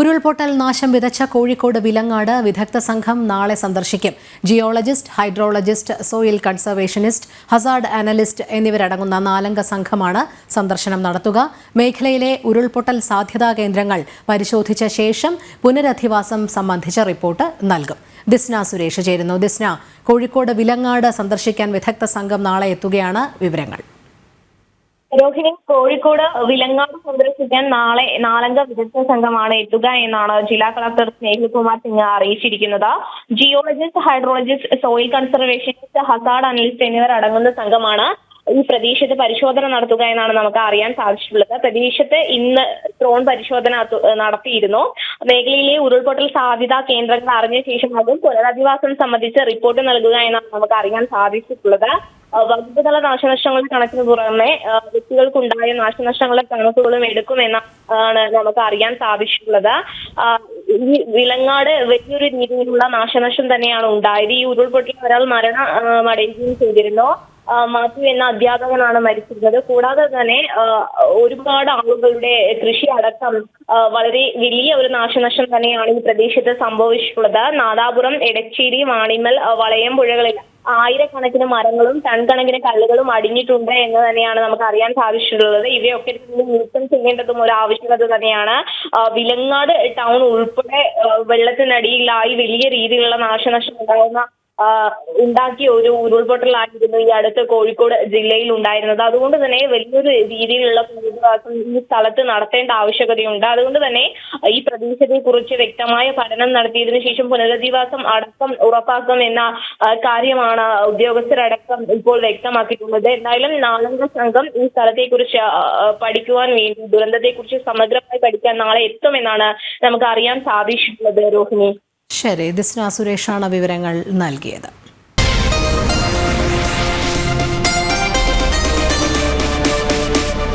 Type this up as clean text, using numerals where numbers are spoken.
ഉരുൾപൊട്ടൽ നാശം വിതച്ച കോഴിക്കോട് വിലങ്ങാട് വിദഗ്ധ സംഘം നാളെ സന്ദർശിക്കും. Geologist, hydrologist, soil conservationist, Hazard analyst എന്നിവരടങ്ങുന്ന 4-അംഗ സംഘമാണ് സന്ദർശനം നടത്തുക. മേഖലയിലെ ഉരുൾപൊട്ടൽ സാധ്യതാ കേന്ദ്രങ്ങൾ പരിശോധിച്ച ശേഷം പുനരധിവാസം സംബന്ധിച്ച റിപ്പോർട്ട് നൽകും. ദിസ്ന സുരേഷ് ചേരുന്നു. ദിസ്ന, കോഴിക്കോട് വിലങ്ങാട് സന്ദർശിക്കാൻ വിദഗ്ധ സംഘം നാളെ എത്തുകയാണ്. വിവരങ്ങൾ. രോഹിണി, കോഴിക്കോട് വിലങ്ങാട് സന്ദർശിക്കാൻ നാളെ 4-അംഗ വിദഗ്ധ സംഘമാണ് എത്തുക എന്നാണ് ജില്ലാ കളക്ടർ സ്നേഹിൽകുമാർ സിംഗ് അറിയിച്ചിരിക്കുന്നത്. Geologist, hydrologist, soil conservationist, Hazard analyst എന്നിവർ അടങ്ങുന്ന സംഘമാണ് ഈ പ്രദേശത്ത് പരിശോധന നടത്തുക എന്നാണ് നമുക്ക് അറിയാൻ സാധിച്ചിട്ടുള്ളത്. പ്രദേശത്ത് ഇന്ന് ഡ്രോൺ പരിശോധന നടത്തിയിരുന്നു. മേഖലയിലെ ഉരുൾപൊട്ടൽ സാധ്യതാ കേന്ദ്രങ്ങൾ അറിഞ്ഞ ശേഷമാകും പുനരധിവാസം സംബന്ധിച്ച് റിപ്പോർട്ട് നൽകുക എന്നാണ് നമുക്ക് അറിയാൻ സാധിച്ചിട്ടുള്ളത്. വകുപ്പുതല നാശനഷ്ടങ്ങളുടെ കണക്കിന് പുറമെ വ്യക്തികൾക്കുണ്ടായ നാശനഷ്ടങ്ങളുടെ കണക്കുകളും എടുക്കുമെന്നാണ് നമുക്ക് അറിയാൻ സാധിച്ചിട്ടുള്ളത്. ഈ വിലങ്ങാട് വലിയൊരു രീതിയിലുള്ള നാശനഷ്ടം തന്നെയാണ് ഉണ്ടായത്. ഈ ഉരുൾപൊട്ടൽ ഒരാൾ മരണമടയുകയും ചെയ്തിരുന്നു. മാത്യു എന്ന അധ്യാപകനാണ് മരിച്ചിരുന്നത്. കൂടാതെ തന്നെ ഒരുപാട് ആളുകളുടെ കൃഷി അടക്കം വളരെ വലിയ ഒരു നാശനഷ്ടം തന്നെയാണ് ഈ പ്രദേശത്ത് സംഭവിച്ചിട്ടുള്ളത്. നാദാപുരം, എടച്ചേരി, വാണിമൽ, വളയം പുഴകളിൽ ആയിരക്കണക്കിന് മരങ്ങളും ടൺ കണക്കിന് കല്ലുകളും അടിഞ്ഞിട്ടുണ്ട് എന്ന് തന്നെയാണ് നമുക്ക് അറിയാൻ സാധിച്ചിട്ടുള്ളത്. ഇവയൊക്കെ നീക്കം ചെയ്യേണ്ടതും ഒരു ആവശ്യകത തന്നെയാണ്. വിലങ്ങാട് ടൗൺ ഉൾപ്പെടെ വെള്ളത്തിനടിയിലായി വലിയ രീതിയിലുള്ള നാശനഷ്ടം ഉണ്ടാക്കിയ ഒരു ഉരുൾപൊട്ടലായിരുന്നു ഈ അടുത്ത് കോഴിക്കോട് ജില്ലയിൽ ഉണ്ടായിരുന്നത്. അതുകൊണ്ട് തന്നെ വലിയൊരു രീതിയിലുള്ള പുനരധിവാസം ഈ സ്ഥലത്ത് നടത്തേണ്ട ആവശ്യകതയുണ്ട്. അതുകൊണ്ട് തന്നെ ഈ പ്രദേശത്തെ കുറിച്ച് വ്യക്തമായ പഠനം നടത്തിയതിനു ശേഷം പുനരധിവാസം അടക്കം ഉറപ്പാക്കും എന്ന കാര്യമാണ് ഉദ്യോഗസ്ഥരടക്കം ഇപ്പോൾ വ്യക്തമാക്കിയിട്ടുള്ളത്. എന്തായാലും 4-അംഗ സംഘം ഈ സ്ഥലത്തെ കുറിച്ച് പഠിക്കുവാൻ വേണ്ടി, ദുരന്തത്തെ കുറിച്ച് സമഗ്രമായി പഠിക്കാൻ നാളെ എത്തുമെന്നാണ് നമുക്ക് അറിയാൻ സാധിച്ചിട്ടുള്ളത്. രോഹിണി. ശരി, ദിസ്ന സുരേഷാണ് വിവരങ്ങൾ നൽകിയത്.